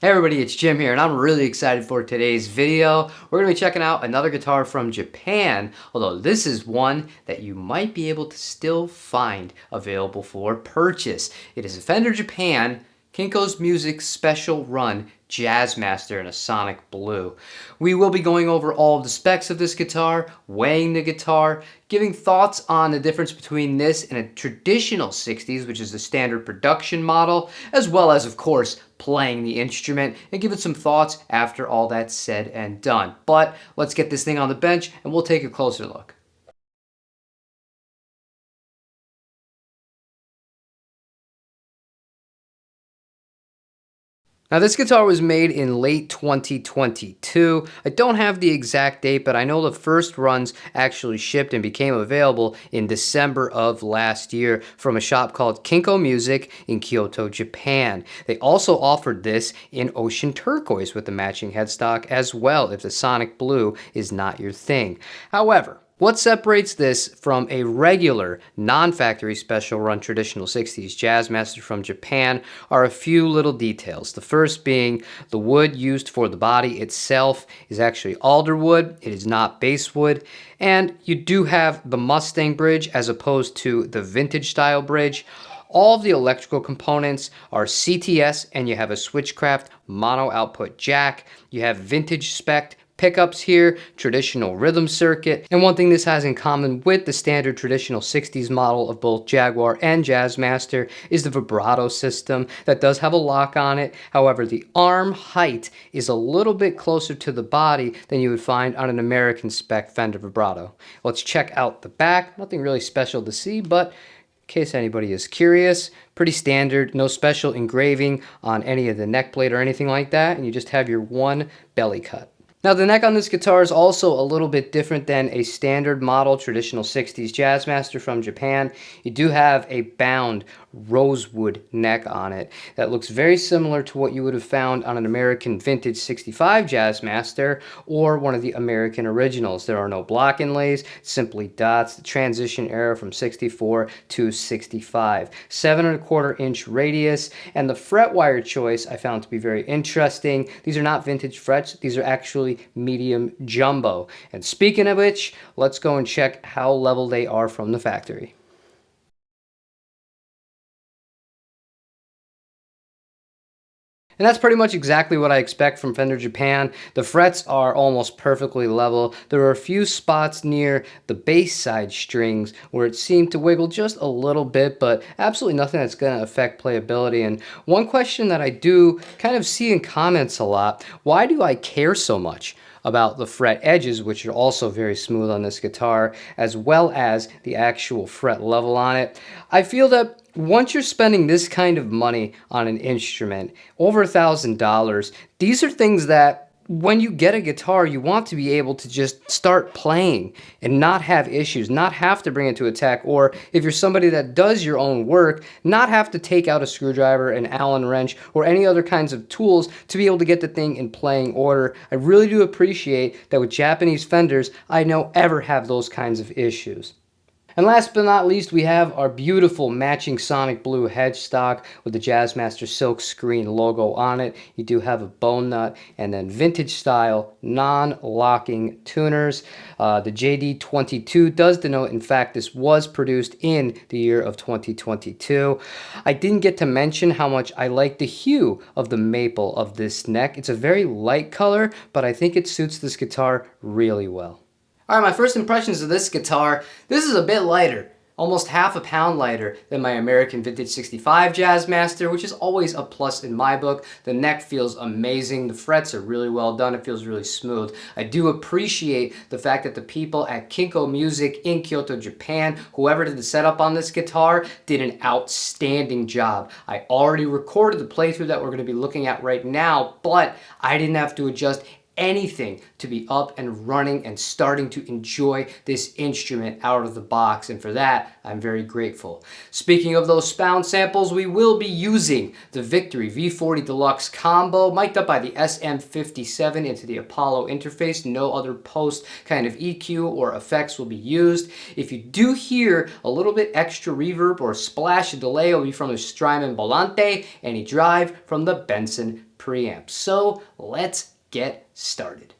Hey everybody, it's Jim here, and I'm really excited for today's video. We're going to be checking out another guitar from Japan, although this is one that you might be able to still find available for purchase. It is a Fender Japan Kinko's Music Special Run Jazzmaster in a sonic blue. We will be going over all of the specs of this guitar, weighing the guitar, giving thoughts on the difference between this and a traditional 60s, which is the standard production model, as well as, of course, playing the instrument, and give it some thoughts after all that's said and done. But let's get this thing on the bench and we'll take a closer look. Now this guitar was made in late 2022. I don't have the exact date, but I know the first runs actually shipped and became available in December of last year from a shop called Kinko Music in Kyoto, Japan. They also offered this in ocean turquoise with the matching headstock as well if the sonic blue is not your thing. However, what separates this from a regular, non-factory special run traditional 60s Jazzmaster from Japan are a few little details. The first being the wood used for the body itself is actually alder wood. It is not basswood. And you do have the Mustang bridge as opposed to the vintage style bridge. All of the electrical components are CTS, and you have a Switchcraft mono output jack. You have vintage spec pickups here, traditional rhythm circuit, and one thing this has in common with the standard traditional 60s model of both Jaguar and Jazzmaster is the vibrato system that does have a lock on it. However, the arm height is a little bit closer to the body than you would find on an American spec Fender vibrato. Let's check out the back. Nothing really special to see, but in case anybody is curious, pretty standard, no special engraving on any of the neck plate or anything like that, and you just have your one belly cut. Now the neck on this guitar is also a little bit different than a standard model traditional 60s Jazzmaster from Japan. You do have a bound rosewood neck on it that looks very similar to what you would have found on an American vintage 65 Jazzmaster or one of the American originals. There are no block inlays, simply dots, the transition era from 64 to 65. 7¼ inch radius, and the fret wire choice I found to be very interesting. These are not vintage frets, these are actually medium jumbo. And speaking of which, let's go and check how level they are from the factory. And that's pretty much exactly what I expect from Fender Japan. The frets are almost perfectly level. There are a few spots near the bass side strings where it seemed to wiggle just a little bit, but absolutely nothing that's going to affect playability. And one question that I do kind of see in comments a lot, why do I care so much about the fret edges, which are also very smooth on this guitar, as well as the actual fret level on it? I feel that once you're spending this kind of money on an instrument, over $1,000, these are things that when you get a guitar, you want to be able to just start playing and not have issues, not have to bring it to attack, or if you're somebody that does your own work, not have to take out a screwdriver, an Allen wrench, or any other kinds of tools to be able to get the thing in playing order. I really do appreciate that with Japanese Fenders, I don't ever have those kinds of issues. And last but not least, we have our beautiful matching sonic blue headstock with the Jazzmaster silk screen logo on it. You do have a bone nut and then vintage style non-locking tuners. The JD22 does denote, in fact, this was produced in the year of 2022. I didn't get to mention how much I like the hue of the maple of this neck. It's a very light color, but I think it suits this guitar really well. Alright, my first impressions of this guitar, this is a bit lighter, almost half a pound lighter than my American Vintage 65 Jazzmaster, which is always a plus in my book. The neck feels amazing, the frets are really well done, it feels really smooth. I do appreciate the fact that the people at Kinko Music in Kyoto, Japan, whoever did the setup on this guitar, did an outstanding job. I already recorded the playthrough that we're going to be looking at right now, but I didn't have to adjust anything to be up and running and starting to enjoy this instrument out of the box, and for that I'm very grateful. Speaking of those sound samples, we will be using the Victory V40 Deluxe combo mic'd up by the SM57 into the Apollo interface. No other post kind of EQ or effects will be used. If you do hear a little bit extra reverb or splash of delay, it will be from the Strymon Volante, and a drive from the Benson preamp. So let's get started.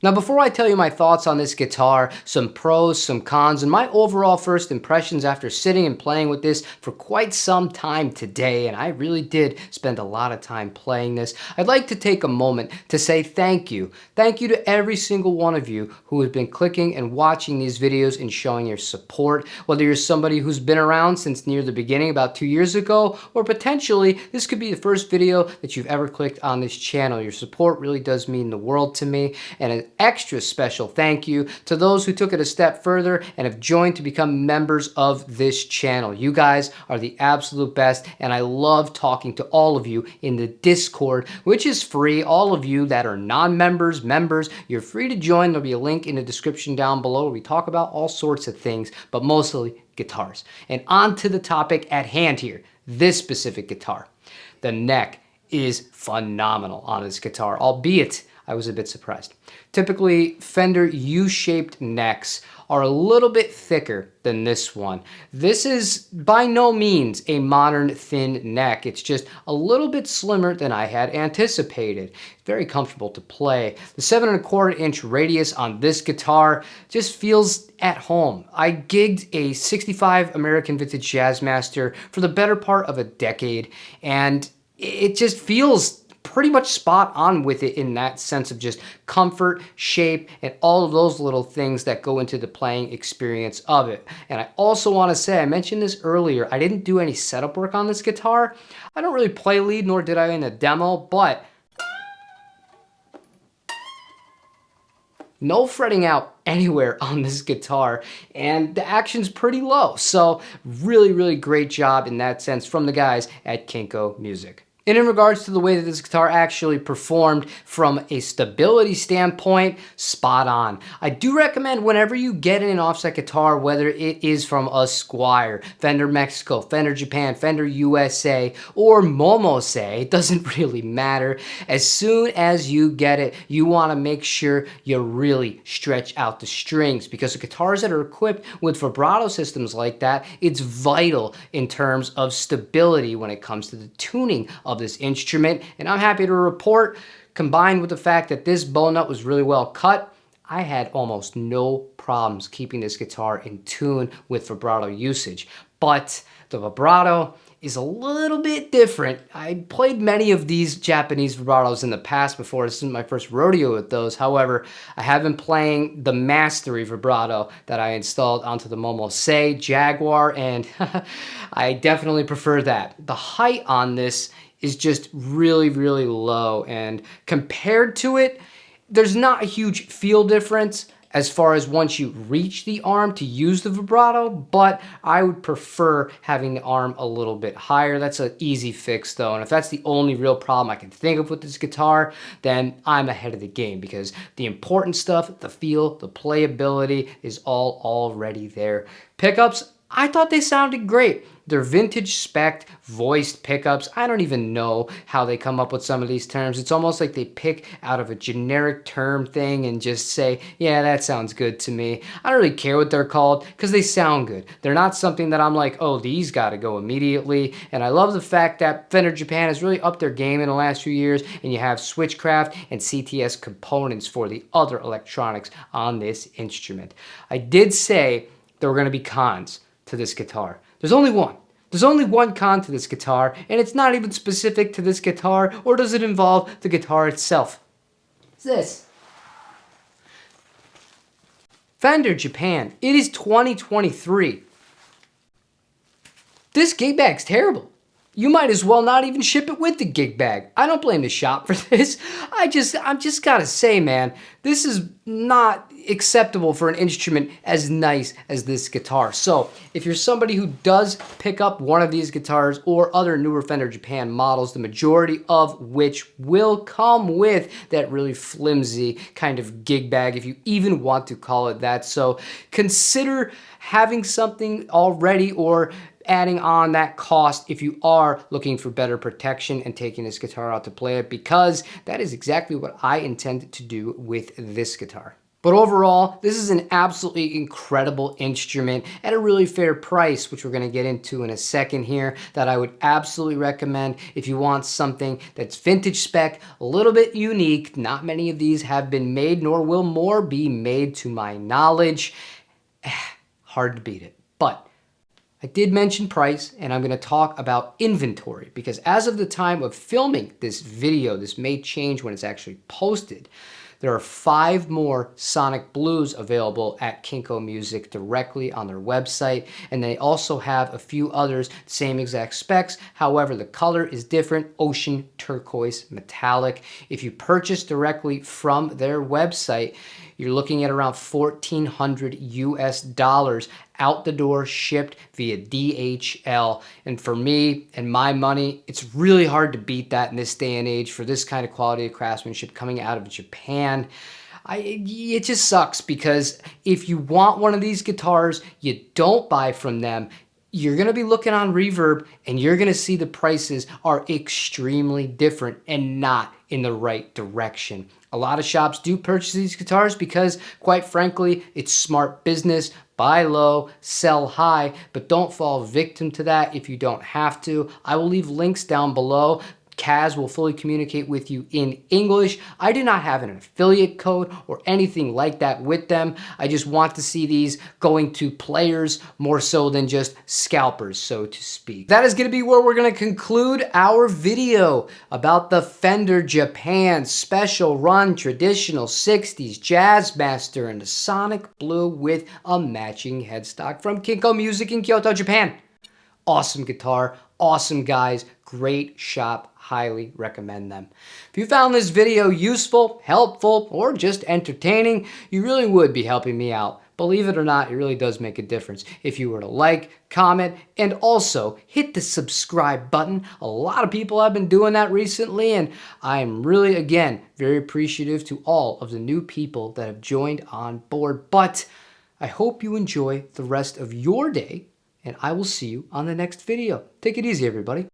Now, before I tell you my thoughts on this guitar, some pros, some cons, and my overall first impressions after sitting and playing with this for quite some time today, and I really did spend a lot of time playing this, I'd like to take a moment to say thank you. Thank you to every single one of you who has been clicking and watching these videos and showing your support, whether you're somebody who's been around since near the beginning, about 2 years ago, or potentially this could be the first video that you've ever clicked on this channel. Your support really does mean the world to me, and extra special thank you to those who took it a step further and have joined to become members of this channel. You guys are the absolute best, and I love talking to all of you in the Discord, which is free. All of you that are non-members, members, you're free to join. There'll be a link in the description down below where we talk about all sorts of things, but mostly guitars. And on to the topic at hand here, this specific guitar. The neck is phenomenal on this guitar, albeit I was a bit surprised. Typically, Fender U-shaped necks are a little bit thicker than this one. This is by no means a modern thin neck. It's just a little bit slimmer than I had anticipated. Very comfortable to play. The 7¼ inch radius on this guitar just feels at home. I gigged a 65 American Vintage Jazzmaster for the better part of a decade, and it just feels pretty much spot on with it in that sense of just comfort, shape, and all of those little things that go into the playing experience of it. And I also want to say, I mentioned this earlier, I didn't do any setup work on this guitar. I don't really play lead, nor did I in a demo, but no fretting out anywhere on this guitar, and the action's pretty low. So really, really great job in that sense from the guys at Kinko Music. And in regards to the way that this guitar actually performed from a stability standpoint, spot on. I do recommend whenever you get an offset guitar, whether it is from a Squier, Fender Mexico, Fender Japan, Fender USA, or Momose, it doesn't really matter. As soon as you get it, you want to make sure you really stretch out the strings, because the guitars that are equipped with vibrato systems like that, it's vital in terms of stability when it comes to the tuning of this instrument. And I'm happy to report, combined with the fact that this bow nut was really well cut, I had almost no problems keeping this guitar in tune with vibrato usage. But the vibrato is a little bit different. I played many of these Japanese vibratos in the past before. This is my first rodeo with those. However, I have been playing the Mastery vibrato that I installed onto the Momose Jaguar, and I definitely prefer that. The height on this is just really, really low, and compared to it, there's not a huge feel difference as far as once you reach the arm to use the vibrato, but I would prefer having the arm a little bit higher. That's an easy fix though, and if that's the only real problem I can think of with this guitar, then I'm ahead of the game, because the important stuff, the feel, the playability is all already there. Pickups, I thought they sounded great. They're vintage spec voiced pickups. I don't even know how they come up with some of these terms. It's almost like they pick out of a generic term thing and just say, yeah, that sounds good to me. I don't really care what they're called because they sound good. They're not something that I'm like, oh, these got to go immediately. And I love the fact that Fender Japan has really upped their game in the last few years, and you have Switchcraft and CTS components for the other electronics on this instrument. I did say there were going to be cons to this guitar. There's only one. There's only one con to this guitar, and it's not even specific to this guitar, or does it involve the guitar itself. It's this. Fender Japan. It is 2023. This gig bag's terrible. You might as well not even ship it with the gig bag. I don't blame the shop for this. I'm just gotta say, man, this is not acceptable for an instrument as nice as this guitar. So if you're somebody who does pick up one of these guitars or other newer Fender Japan models, the majority of which will come with that really flimsy kind of gig bag, if you even want to call it that. So consider having something already or adding on that cost if you are looking for better protection and taking this guitar out to play it, because that is exactly what I intend to do with this guitar. But overall, this is an absolutely incredible instrument at a really fair price, which we're going to get into in a second here, that I would absolutely recommend if you want something that's vintage spec, a little bit unique. Not many of these have been made, nor will more be made to my knowledge. Hard to beat it. But I did mention price, and I'm going to talk about inventory, because as of the time of filming this video, this may change when it's actually posted, There are 5 more Sonic Blues available at Kinko Music directly on their website, and they also have a few others, same exact specs. However, the color is different, ocean turquoise metallic. If you purchase directly from their website, you're looking at around $1,400 US out the door, shipped via DHL. And for me and my money, it's really hard to beat that in this day and age for this kind of quality of craftsmanship coming out of Japan. It just sucks because if you want one of these guitars, you don't buy from them. You're going to be looking on Reverb and you're going to see the prices are extremely different and not in the right direction. A lot of shops do purchase these guitars because, quite frankly, it's smart business. Buy low, sell high, but don't fall victim to that if you don't have to. I will leave links down below. Kaz will fully communicate with you in English. I do not have an affiliate code or anything like that with them. I just want to see these going to players more so than just scalpers, so to speak. That is going to be where we're going to conclude our video about the Fender Japan Special Run Traditional 60s Jazzmaster and the Sonic Blue with a matching headstock from Kinko Music in Kyoto, Japan. Awesome guitar, awesome guys, great shop, highly recommend them. If you found this video useful, helpful, or just entertaining, you really would be helping me out. Believe it or not, it really does make a difference if you were to like, comment, and also hit the subscribe button. A lot of people have been doing that recently, and I am really, again, very appreciative to all of the new people that have joined on board. But I hope you enjoy the rest of your day, and I will see you on the next video. Take it easy, everybody.